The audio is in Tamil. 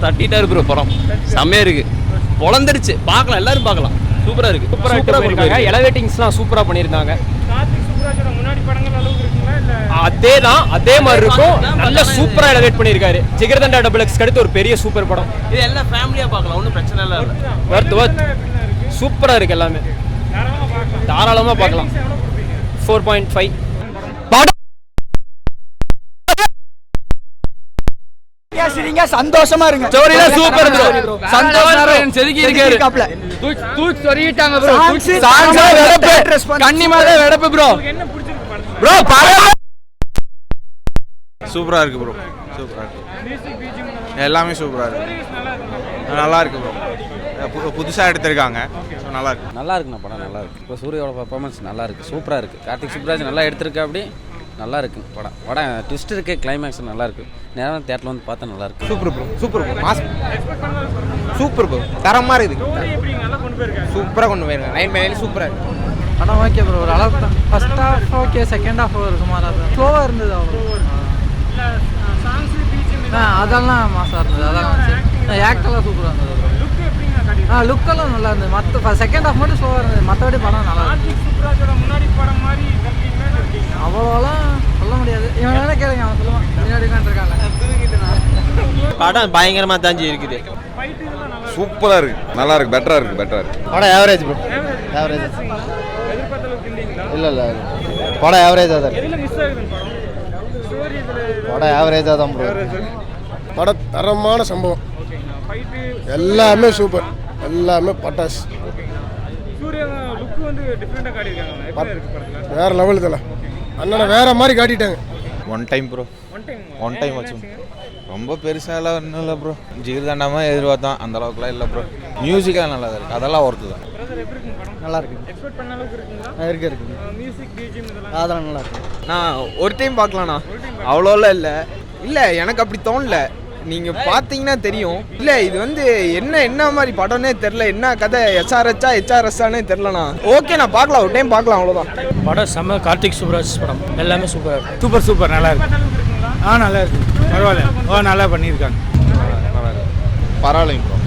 தட்டிட்டாரு ப்ரோ. படம் செம்மையா இருக்கு, பொழந்துருச்சு. பார்க்கலாம், எல்லாரும் பார்க்கலாம். சூப்பரா இருக்கு. சூப்பரா பண்ணிருக்காங்க. எலவேட்டிங்ஸ்லாம் சூப்பரா பண்ணிருந்தாங்க. அதே மாதிரி இருக்கும். நல்ல சூப்பரா எலவேட் பண்ணிருக்காரு. ஜிகர்தண்டா டபுள் எக்ஸ் அடுத்து ஒரு பெரிய சூப்பர் படம். இது எல்லாம் ஃபேமிலியா பார்க்கலாம், ஒன்றும் பிரச்சனை இல்லை. வர்த் சூப்பரா இருக்கு எல்லாமே. தாராளமா பார்க்கலாம். 4.5. சந்தோஷமா இருங்க. ஸ்டோரிலாம் சூப்பர் ப்ரோ. சந்தோஷம் செதுக்கி இருக்காரு. தூக் சொல்லிட்டாங்க ப்ரோ. சாங்ஸ் வெடப்பு, கன்னிமாதே வெடப்பு ப்ரோ. ப்ரோ சூப்பரா இருக்கு ப்ரோ. சூப்பரா இருக்கு. எல்லாமே சூப்பரா இருக்கு. நல்லா இருக்கு ப்ரோ. புதுசாக எடுத்திருக்காங்க. ஸோ நல்லா இருக்கு. நல்லா இருக்குண்ணா படம். நல்லா இருக்கு. இப்போ சூரியோட பர்ஃபார்மன்ஸ் நல்லா இருக்கு. சூப்பராக இருக்கு. கார்த்திக் சுப்ராஜ் நல்லா எடுத்திருக்கா. அப்படி நல்லா இருக்கு படம் ட்விஸ்ட் இருக்கு. கிளைமேக்ஸ் நல்லா இருக்கு. நேரம் தேட்டரில் வந்து பார்த்தா நல்லா இருக்கு. Super bro. Super bro. Mass super bro. தரமாக இருக்குது. சூப்பராக கொண்டு போயிருக்காங்க. 9 சூப்பராக இருக்கு. படம் ஓகே ப்ரோ. ஒரு அளவுக்கு தான். First half okay, second half ஒரு சுமாராக தான் ஸ்லோவாக இருந்தது. அவ்வளோ அதெல்லாம் மாசாக இருந்தது. அதெல்லாம் ஆக்டெல்லாம் சூப்பராக இருந்தது. லுக்கெல்லாம் நல்லா இருந்தது. மற்ற செகண்ட் ஹாஃப் மட்டும் ஸ்லோவாக இருந்தது. மற்றபடி படம் நல்லா இருந்தது. அவ்வளோலாம் சொல்ல முடியாது. இவன் வேணா கேளுங்க, அவன் சொல்லுவான். முன்னாடி இருக்காங்க. படம் பயங்கரமா தான் இருக்குது. சூப்பராக இருக்கு. நல்லா இருக்கு. பெட்டரா இருக்கு. படம் ஆவரேஜ் ப்ரோ. ஆவரேஜ் இல்லை படம் ஆவரேஜாக தான் இருக்கு. படம் ஆவரேஜாக தான் ப்ரோ. படம் தரமான சம்பவம். எல்லாமே சூப்பர். எல்லாமே பட்டாஸ். வேற லெவல். இதெல்லாம் அண்ணனை வேற மாதிரி காட்டிட்டாங்க. One time bro. One time வச்சு ரொம்ப பெருசாலாம் ஒன்றும் இல்லை ப்ரோ. ஜிகர்தண்டாமா எதிர்பார்த்தோம், அந்த அளவுக்குலாம் இல்லை ப்ரோ. மியூசிக்காக நல்லா தான் இருக்குது. அதெல்லாம் ஒர்த்து தான். நல்லா இருக்கு. அதெல்லாம் நல்லா இருக்கு. நான் ஒரு டைம் பார்க்கலாண்ணா, அவ்வளோலாம் இல்லை எனக்கு அப்படி தோணல. நீங்கள் பார்த்தீங்கன்னா தெரியும். இல்லை இது வந்து என்ன மாதிரி படம்னே தெரில. என்ன கதை, ஹெச்ஆர்எஸ்ஸானே தெரிலண்ணா. ஓகே, நான் பார்க்கலாம், ஒரு டைம் பார்க்கலாம், அவ்வளோதான். படம் செம்ம. கார்த்திக் சுப்ராஜ் படம் எல்லாமே சூப்பர். சூப்பர் நல்லா இருக்கு. நல்லா இருக்கு. பரவாயில்ல. நல்லா பண்ணியிருக்காங்க. பரவாயில்லைங்க ப்ரோ.